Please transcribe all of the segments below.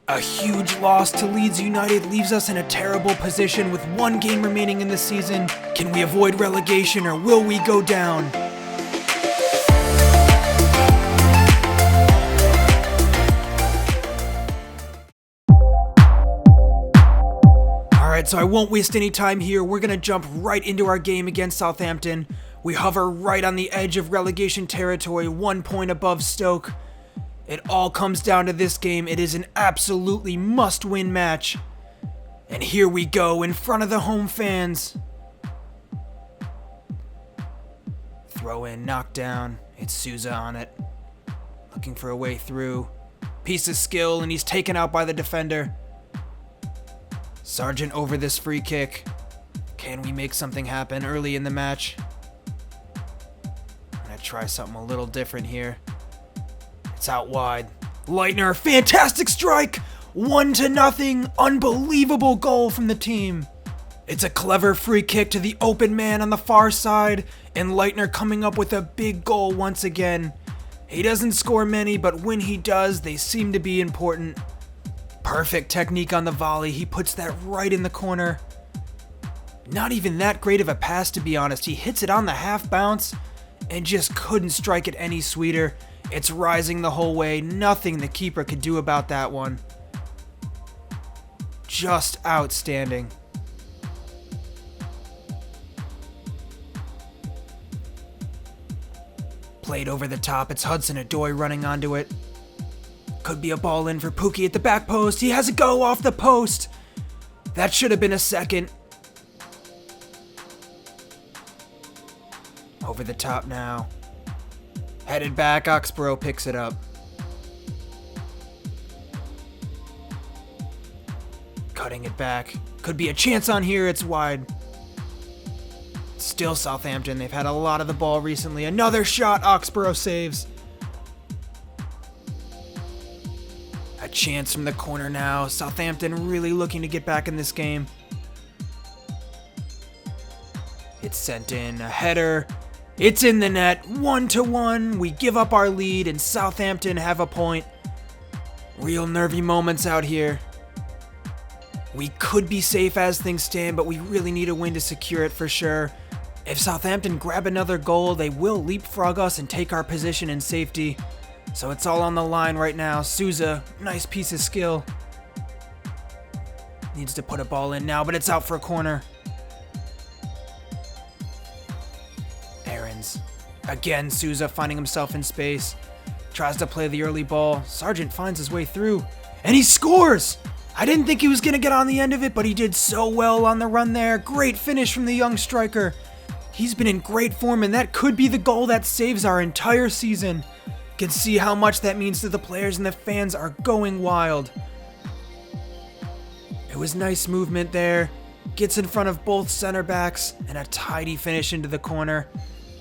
A huge loss to Leeds United leaves us in a terrible position with one game remaining in the season. Can we avoid relegation or will we go down? Alright, so I won't waste any time here. We're going to jump right into our game against Southampton. We hover right on the edge of relegation territory, 1 point above Stoke. It all comes down to this game. It is an absolutely must-win match. And here we go in front of the home fans. Throw in, knock down. It's Souza on it. Looking for a way through. Piece of skill, and he's taken out by the defender. Sargent over this free kick. Can we make something happen early in the match? I'm gonna try something a little different here. It's out wide. Leitner, fantastic strike! 1-0, unbelievable goal from the team. It's a clever free kick to the open man on the far side, and Leitner coming up with a big goal once again. He doesn't score many, but when he does, they seem to be important. Perfect technique on the volley, he puts that right in the corner. Not even that great of a pass, to be honest. He hits it on the half bounce and just couldn't strike it any sweeter. It's rising the whole way, nothing the keeper could do about that one. Just outstanding. Played over the top, it's Hudson-Odoi running onto it. Could be a ball in for Pookie at the back post. He has a go off the post. That should have been a second. Over the top now. Headed back, Oxborough picks it up. Cutting it back. Could be a chance on here, it's wide. Still Southampton, they've had a lot of the ball recently. Another shot, Oxborough saves. A chance from the corner now. Southampton really looking to get back in this game. It's sent in, a header. It's in the net, 1-1. We give up our lead and Southampton have a point. Real nervy moments out here. We could be safe as things stand, but we really need a win to secure it for sure. If Southampton grab another goal, they will leapfrog us and take our position in safety. So it's all on the line right now. Souza, nice piece of skill. Needs to put a ball in now, but it's out for a corner. Aarons. Again, Souza finding himself in space. Tries to play the early ball. Sargent finds his way through. And he scores! I didn't think he was going to get on the end of it, but he did so well on the run there. Great finish from the young striker. He's been in great form, and that could be the goal that saves our entire season. Can see how much that means to the players, and the fans are going wild. It was nice movement there. Gets in front of both center backs, and a tidy finish into the corner.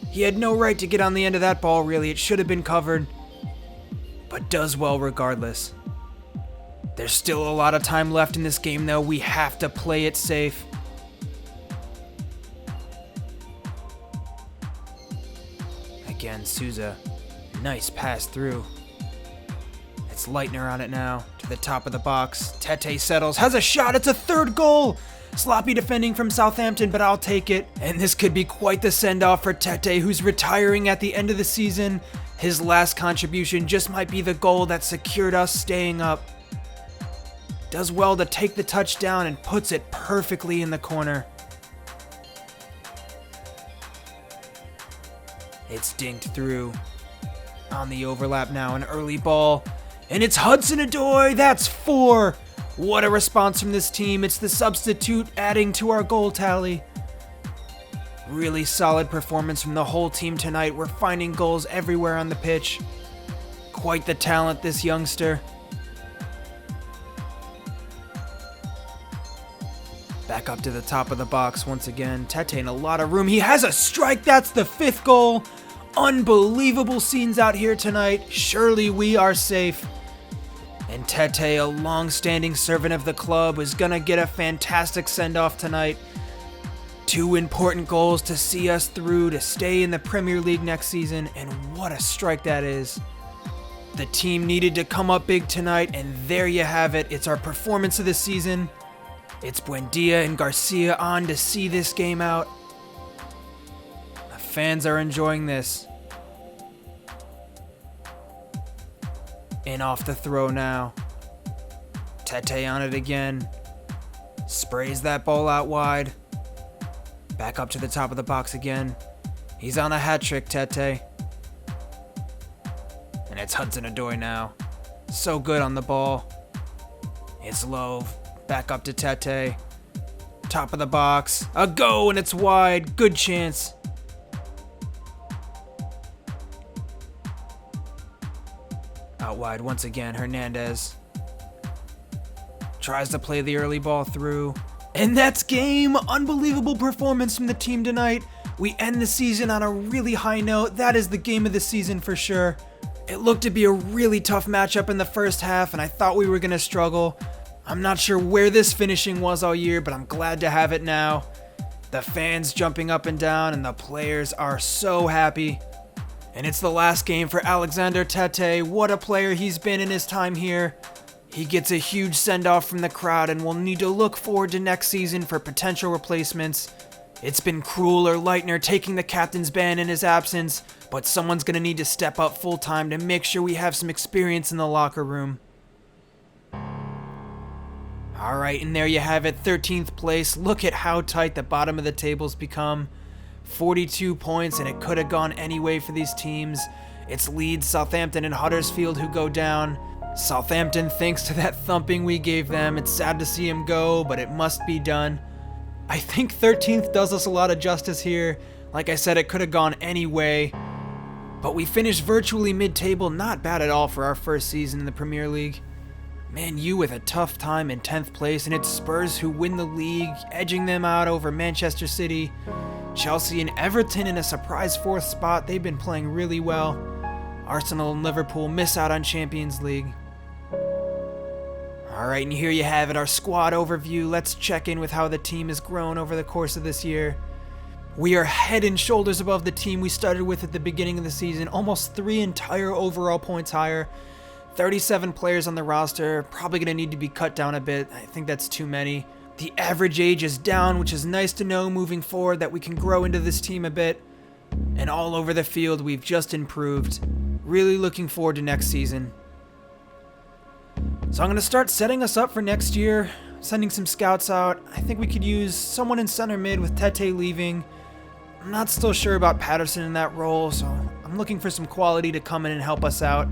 He had no right to get on the end of that ball, really. It should have been covered, but does well regardless. There's still a lot of time left in this game, though. We have to play it safe. Again, Souza. Nice pass through. It's Leitner on it now. To the top of the box. Tete settles. Has a shot. It's a third goal. Sloppy defending from Southampton, but I'll take it. And this could be quite the send-off for Tete, who's retiring at the end of the season. His last contribution just might be the goal that secured us staying up. Does well to take the touchdown and puts it perfectly in the corner. It's dinked through. On the overlap now, an early ball. And it's Hudson-Odoi, that's 4. What a response from this team. It's the substitute adding to our goal tally. Really solid performance from the whole team tonight. We're finding goals everywhere on the pitch. Quite the talent, this youngster. Back up to the top of the box once again. Tete in a lot of room. He has a strike. That's the 5th goal. Unbelievable scenes out here tonight. Surely we are safe. And Tete, a long-standing servant of the club, is going to get a fantastic send-off tonight. 2 important goals to see us through to stay in the Premier League next season. And what a strike that is. The team needed to come up big tonight, and there you have it. It's our performance of the season. It's Buendia and Garcia on to see this game out. The fans are enjoying this. In off the throw now. Tete on it again. Sprays that ball out wide. Back up to the top of the box again. He's on a hat trick, Tete. And it's Hudson-Odoi now. So good on the ball. It's low. Back up to Tete. Top of the box. A go, and it's wide. Good chance. Out wide once again, Hernandez. Tries to play the early ball through. And that's game! Unbelievable performance from the team tonight. We end the season on a really high note. That is the game of the season for sure. It looked to be a really tough matchup in the first half, and I thought we were going to struggle. I'm not sure where this finishing was all year, but I'm glad to have it now. The fans jumping up and down, and the players are so happy. And it's the last game for Alexander Tete. What a player he's been in his time here. He gets a huge send-off from the crowd, and we'll need to look forward to next season for potential replacements. It's been Krul or Leitner taking the captain's ban in his absence, but someone's going to need to step up full-time to make sure we have some experience in the locker room. Alright, and there you have it, 13th place. Look at how tight the bottom of the table's become. 42 points, and it could have gone any way for these teams. It's Leeds, Southampton, and Huddersfield who go down. Southampton, thanks to that thumping we gave them. It's sad to see him go, but it must be done. I think 13th does us a lot of justice here. Like I said, it could have gone any way. But we finished virtually mid-table, not bad at all for our first season in the Premier League. Man U with a tough time in 10th place, and it's Spurs who win the league, edging them out over Manchester City. Chelsea and Everton in a surprise 4th spot. They've been playing really well. Arsenal and Liverpool miss out on Champions League. Alright, and here you have it, our squad overview. Let's check in with how the team has grown over the course of this year. We are head and shoulders above the team we started with at the beginning of the season, almost 3 entire overall points higher. 37 players on the roster, probably going to need to be cut down a bit. I think that's too many. The average age is down, which is nice to know moving forward that we can grow into this team a bit. And all over the field, we've just improved. Really looking forward to next season. So I'm going to start setting us up for next year, sending some scouts out. I think we could use someone in center mid with Tete leaving. I'm not still sure about Patterson in that role, so I'm looking for some quality to come in and help us out.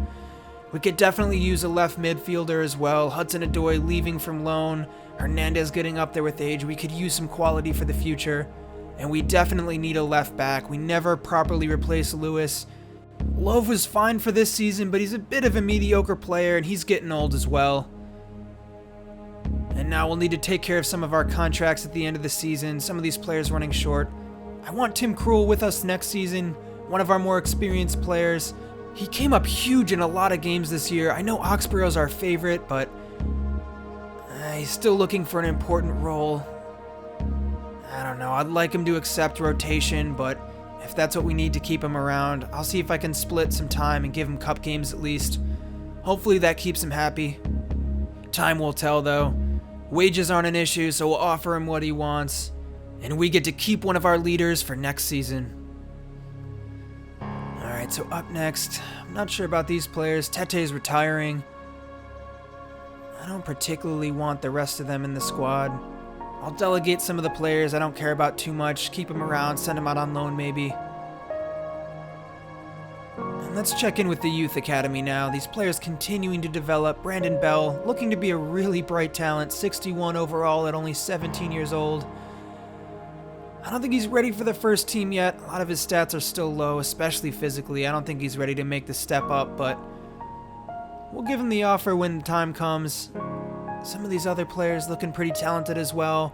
We could definitely use a left midfielder as well. Hudson-Odoi leaving from loan. Hernandez getting up there with age. We could use some quality for the future. And we definitely need a left back. We never properly replaced Lewis. Love was fine for this season, but he's a bit of a mediocre player, and he's getting old as well. And now we'll need to take care of some of our contracts at the end of the season. Some of these players running short. I want Tim Krul with us next season, one of our more experienced players. He came up huge in a lot of games this year. I know Oxborough's our favorite, but he's still looking for an important role. I don't know, I'd like him to accept rotation, but if that's what we need to keep him around, I'll see if I can split some time and give him cup games at least. Hopefully that keeps him happy. Time will tell though. Wages aren't an issue, so we'll offer him what he wants. And we get to keep one of our leaders for next season. Alright, so up next, I'm not sure about these players. Tete's retiring. I don't particularly want the rest of them in the squad. I'll delegate some of the players I don't care about too much, keep them around, send them out on loan maybe. And let's check in with the youth academy now. These players continuing to develop. Brandon Bell, looking to be a really bright talent, 61 overall at only 17 years old. I don't think he's ready for the first team yet. A lot of his stats are still low, especially physically. I don't think he's ready to make the step up, but we'll give him the offer when the time comes. Some of these other players looking pretty talented as well,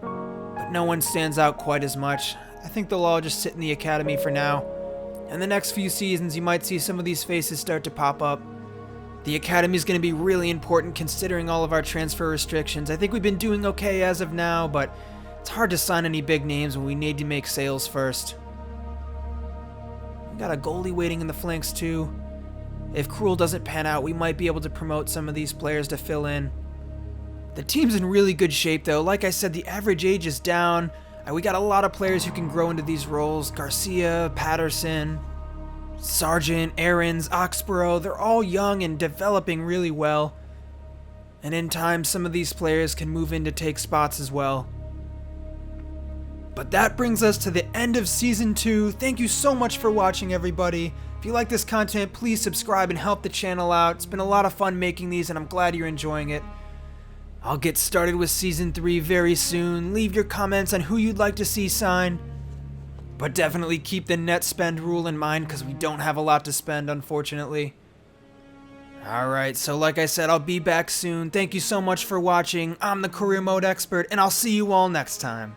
but no one stands out quite as much. I think they'll all just sit in the academy for now. In the next few seasons, you might see some of these faces start to pop up. The academy is going to be really important considering all of our transfer restrictions. I think we've been doing okay as of now, but it's hard to sign any big names when we need to make sales first. We got a goalie waiting in the flanks too. If Cruel doesn't pan out, we might be able to promote some of these players to fill in. The team's in really good shape though. Like I said, the average age is down. We got a lot of players who can grow into these roles. Garcia, Patterson, Sargent, Aarons, Oxborough, they're all young and developing really well. And in time, some of these players can move in to take spots as well. But that brings us to the end of Season 2. Thank you so much for watching, everybody. If you like this content, please subscribe and help the channel out. It's been a lot of fun making these, and I'm glad you're enjoying it. I'll get started with Season 3 very soon. Leave your comments on who you'd like to see sign. But definitely keep the net spend rule in mind, because we don't have a lot to spend, unfortunately. Alright, so like I said, I'll be back soon. Thank you so much for watching. I'm the Career Mode Expert, and I'll see you all next time.